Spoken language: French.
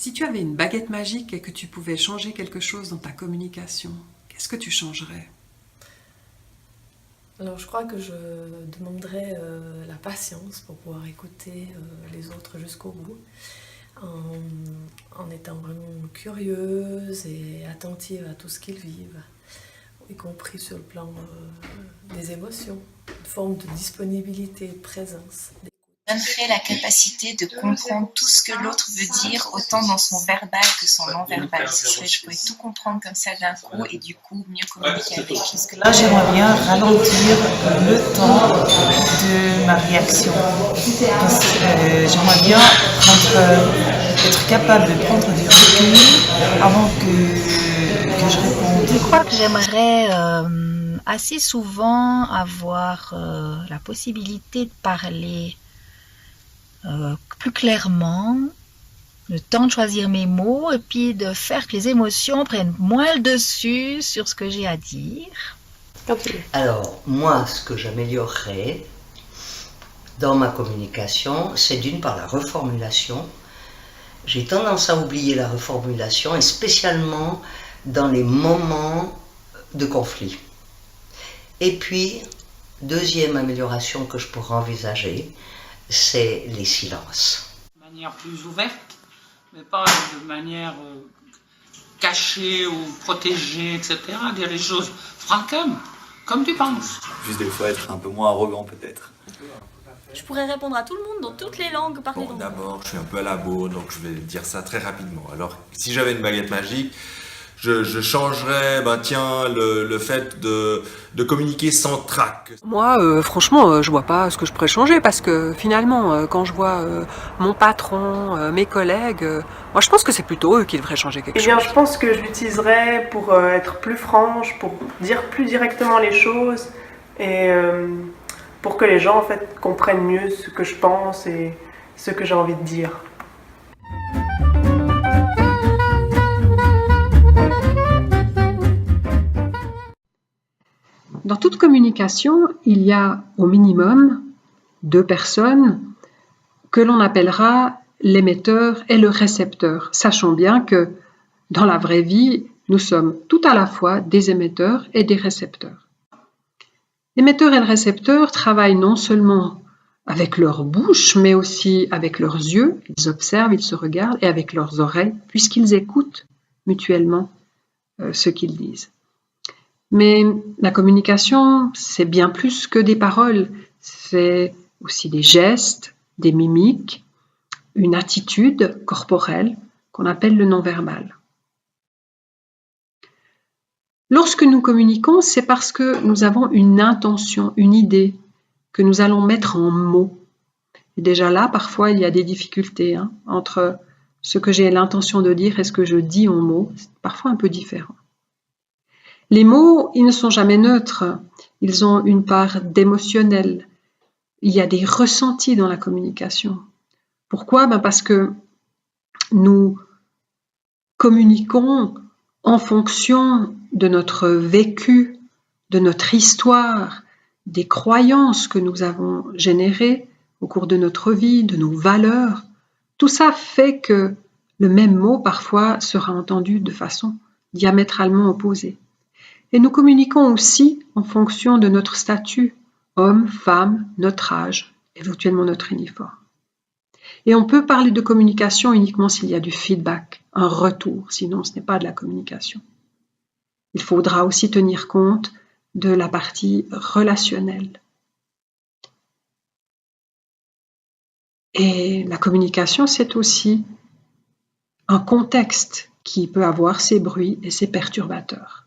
Si tu avais une baguette magique et que tu pouvais changer quelque chose dans ta communication, qu'est-ce que tu changerais? Alors je crois que je demanderais la patience pour pouvoir écouter les autres jusqu'au bout, en étant vraiment curieuse et attentive à tout ce qu'ils vivent, y compris sur le plan des émotions, une forme de disponibilité, de présence. Donnerait la capacité de comprendre tout ce que l'autre veut dire, autant dans son verbal que son non-verbal. Ce serait, je pourrais tout comprendre comme ça d'un coup et du coup mieux communiquer avec. Parce que Là, j'aimerais bien ralentir le temps de ma réaction. Parce que j'aimerais bien être capable de prendre du recul avant que je réponde. Je crois que j'aimerais assez souvent avoir la possibilité de parler plus clairement, le temps de choisir mes mots et puis de faire que les émotions prennent moins le dessus sur ce que j'ai à dire. Alors, moi, ce que j'améliorerais dans ma communication, c'est d'une part la reformulation. J'ai tendance à oublier la reformulation, et spécialement dans les moments de conflit. Et puis, deuxième amélioration que je pourrais envisager, c'est les silences. De manière plus ouverte, mais pas de manière cachée ou protégée, etc. Dire les choses franchement, comme tu penses. Juste des fois être un peu moins arrogant peut-être. Je pourrais répondre à tout le monde dans toutes les langues parlées dans le monde. D'abord, je suis un peu à la bourre, donc je vais dire ça très rapidement. Alors, si j'avais une baguette magique, je changerais, le fait de communiquer sans trac. Moi, franchement, je vois pas ce que je pourrais changer parce que finalement, quand je vois mon patron, mes collègues, moi je pense que c'est plutôt eux qui devraient changer quelque chose. Je pense que je l'utiliserais pour être plus franche, pour dire plus directement les choses et pour que les gens en fait comprennent mieux ce que je pense et ce que j'ai envie de dire. Dans toute communication, il y a au minimum 2 personnes que l'on appellera l'émetteur et le récepteur. Sachons bien que dans la vraie vie, nous sommes tout à la fois des émetteurs et des récepteurs. L'émetteur et le récepteur travaillent non seulement avec leur bouche, mais aussi avec leurs yeux, ils observent, ils se regardent, et avec leurs oreilles, puisqu'ils écoutent mutuellement ce qu'ils disent. Mais la communication, c'est bien plus que des paroles, c'est aussi des gestes, des mimiques, une attitude corporelle qu'on appelle le non-verbal. Lorsque nous communiquons, c'est parce que nous avons une intention, une idée que nous allons mettre en mots. Et déjà là, parfois, il y a des difficultés entre ce que j'ai l'intention de dire et ce que je dis en mots. C'est parfois un peu différent. Les mots, ils ne sont jamais neutres, ils ont une part d'émotionnel. Il y a des ressentis dans la communication. Pourquoi? Parce que nous communiquons en fonction de notre vécu, de notre histoire, des croyances que nous avons générées au cours de notre vie, de nos valeurs. Tout ça fait que le même mot parfois sera entendu de façon diamétralement opposée. Et nous communiquons aussi en fonction de notre statut, homme, femme, notre âge, éventuellement notre uniforme. Et on peut parler de communication uniquement s'il y a du feedback, un retour, sinon ce n'est pas de la communication. Il faudra aussi tenir compte de la partie relationnelle. Et la communication, c'est aussi un contexte qui peut avoir ses bruits et ses perturbateurs.